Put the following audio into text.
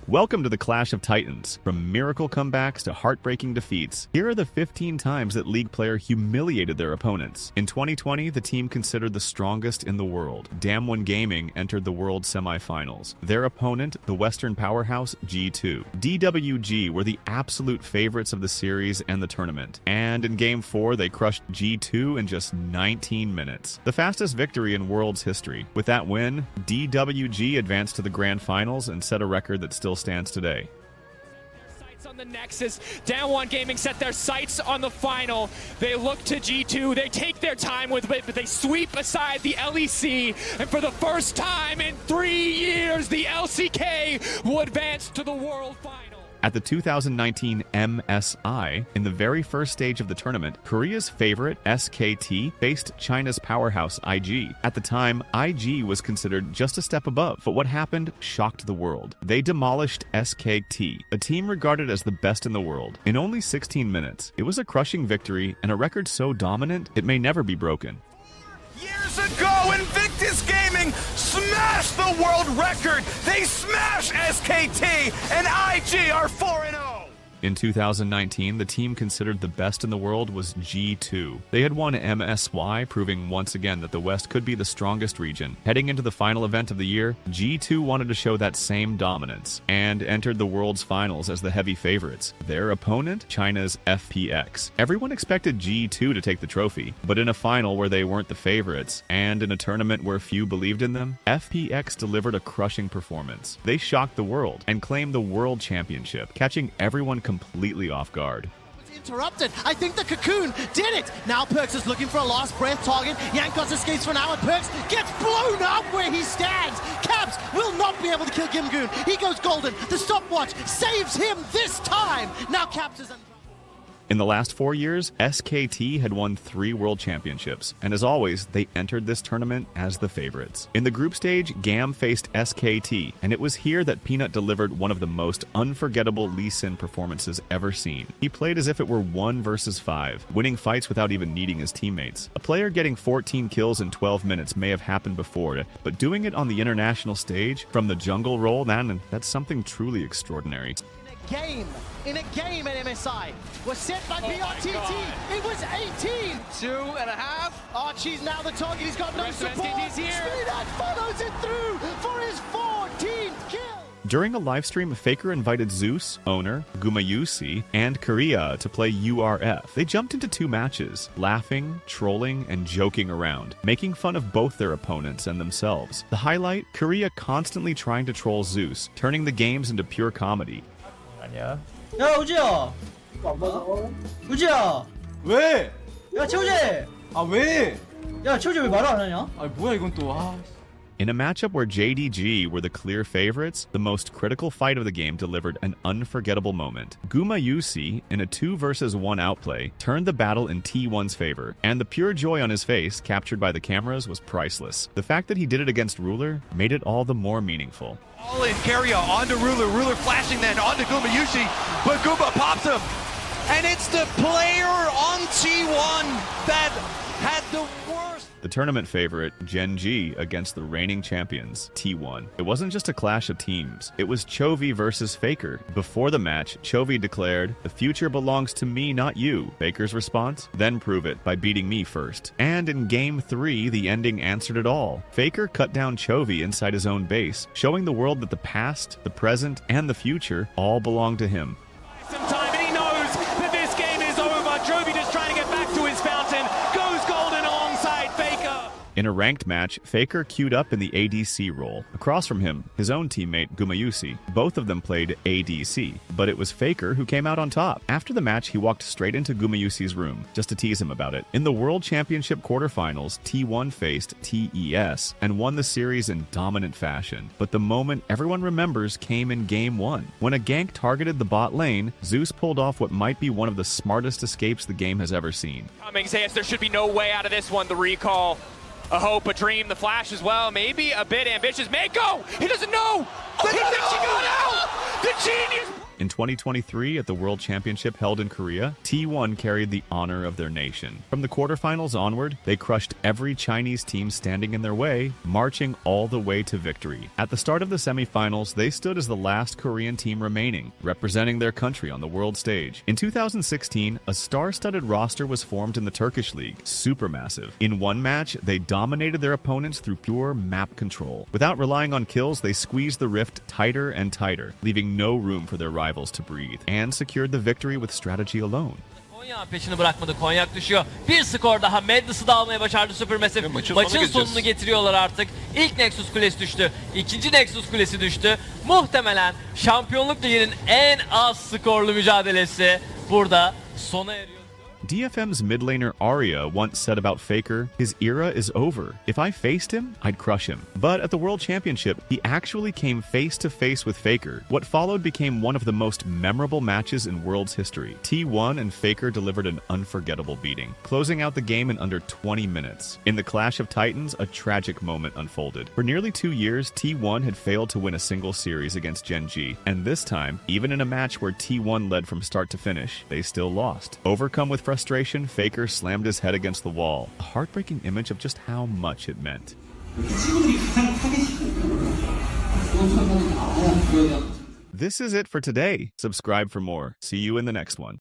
Welcome to the Clash of Titans. From miracle comebacks to heartbreaking defeats, here are the 15 times that League player humiliated their opponents. In 2020, the team considered the strongest in the world, Damwon Gaming, entered the World Semifinals. Their opponent, the Western powerhouse G2. DWG were the absolute favorites of the series and the tournament, and in Game 4 they crushed G2 in just 19 minutes. The fastest victory in World's history. With that win, DWG advanced to the Grand Finals and set a record that still stands today. On the Nexus, Damwon Gaming set their sights on the final. They look to G2, they take their time with it, but they sweep aside the LEC, and for the first time in 3 years, the LCK will advance to the World Final. At the 2019 MSI, in the very first stage of the tournament, Korea's favorite, SKT, faced China's powerhouse, IG. At the time, IG was considered just a step above, but what happened shocked the world. They demolished SKT, a team regarded as the best in the world, in only 16 minutes. It was a crushing victory and a record so dominant, it may never be broken. Years ago, Invictus Gaming smashed the world record. They smashed SKT, and IG are 4-0. In 2019, the team considered the best in the world was G2. They had won MSY, proving once again that the West could be the strongest region. Heading into the final event of the year, G2 wanted to show that same dominance, and entered the World's Finals as the heavy favorites. Their opponent, China's FPX. Everyone expected G2 to take the trophy, but in a final where they weren't the favorites, and in a tournament where few believed in them, FPX delivered a crushing performance. They shocked the world, and claimed the World Championship, catching everyone completely off guard. Interrupted. I think the Cocoon did it. Now Perkz is looking for a last breath target. Jankos escapes for now, and Perkz gets blown up where he stands. Caps will not be able to kill Gimgoon. He goes golden. The stopwatch saves him this time. Now Caps is... In the last 4 years, SKT had won 3 world championships, and as always, they entered this tournament as the favorites. In the group stage, GAM faced SKT, and it was here that Peanut delivered one of the most unforgettable Lee Sin performances ever seen. He played as if it were 1 versus 5, winning fights without even needing his teammates. A player getting 14 kills in 12 minutes may have happened before, but doing it on the international stage, from the jungle role, man, that's something truly extraordinary. In a game at MSI was set by BRTT. It was 18. 2.5. Archie's now the target. He's got no support. Here. Follows it through for his 14th kill. During a livestream, Faker invited Zeus, Owner, Gumayusi, and Korea to play URF. They jumped into 2 matches, laughing, trolling, and joking around, making fun of both their opponents and themselves. The highlight, Korea constantly trying to troll Zeus, turning the games into pure comedy. 야 우지야 우지야 왜? 야 최우지 아 왜? 야 최우지 왜 말을 안 하냐? 아 뭐야 이건 또 In a matchup where JDG were the clear favorites, the most critical fight of the game delivered an unforgettable moment. Gumayusi, in a 2 versus 1 outplay, turned the battle in T1's favor, and the pure joy on his face, captured by the cameras, was priceless. The fact that he did it against Ruler made it all the more meaningful. All in, Carrier onto Ruler, Ruler flashing then onto Gumayusi, but Guma pops him. And it's the player on T1 that had the worst. The tournament favorite, Gen G, against the reigning champions, T1. It wasn't just a clash of teams. It was Chovy versus Faker. Before the match, Chovy declared, "The future belongs to me, not you." Faker's response? Then prove it by beating me first. And in Game 3, the ending answered it all. Faker cut down Chovy inside his own base, showing the world that the past, the present, and the future all belong to him. Some time, and he knows that this game is over. Chovy just trying to get back to his fountain. Goes golden alongside Faker. In a ranked match, Faker queued up in the ADC role. Across from him, his own teammate, Gumayusi. Both of them played ADC, but it was Faker who came out on top. After the match, he walked straight into Gumayusi's room, just to tease him about it. In the World Championship quarterfinals, T1 faced TES, and won the series in dominant fashion. But the moment everyone remembers came in Game 1. When a gank targeted the bot lane, Zeus pulled off what might be one of the smartest escapes the game has ever seen. Cummings says there should be no way out of this one. The recall. A hope, a dream, the flash as well. Maybe a bit ambitious. Mako! He doesn't know! He thinks he got out! The genius! In 2023, at the World Championship held in Korea, T1 carried the honor of their nation. From the quarterfinals onward, they crushed every Chinese team standing in their way, marching all the way to victory. At the start of the semifinals, they stood as the last Korean team remaining, representing their country on the world stage. In 2016, a star-studded roster was formed in the Turkish league, supermassive. In one match, they dominated their opponents through pure map control. Without relying on kills, they squeezed the rift tighter and tighter, leaving no room for their rivals to breathe, and secured the victory with strategy alone. Konya peşini bırakmadı. Konyak düşüyor. Bir skor daha. Madness'ı da almaya başardı Supermassive. Maçın sonunu getiriyorlar artık. İlk Nexus kulesi düştü. İkinci Nexus kulesi düştü. Muhtemelen şampiyonluk liginin en az skorlu mücadelesi burada sona eriyor. DFM's mid laner Arya once said about Faker, "His era is over. If I faced him, I'd crush him." But at the World Championship, he actually came face to face with Faker. What followed became one of the most memorable matches in World's history. T1 and Faker delivered an unforgettable beating, closing out the game in under 20 minutes. In the Clash of Titans, a tragic moment unfolded. For nearly 2 years, T1 had failed to win a single series against Gen G, and this time, even in a match where T1 led from start to finish, they still lost. Overcome with frustration, Faker slammed his head against the wall, a heartbreaking image of just how much it meant. This is it for today. Subscribe for more. See you in the next one.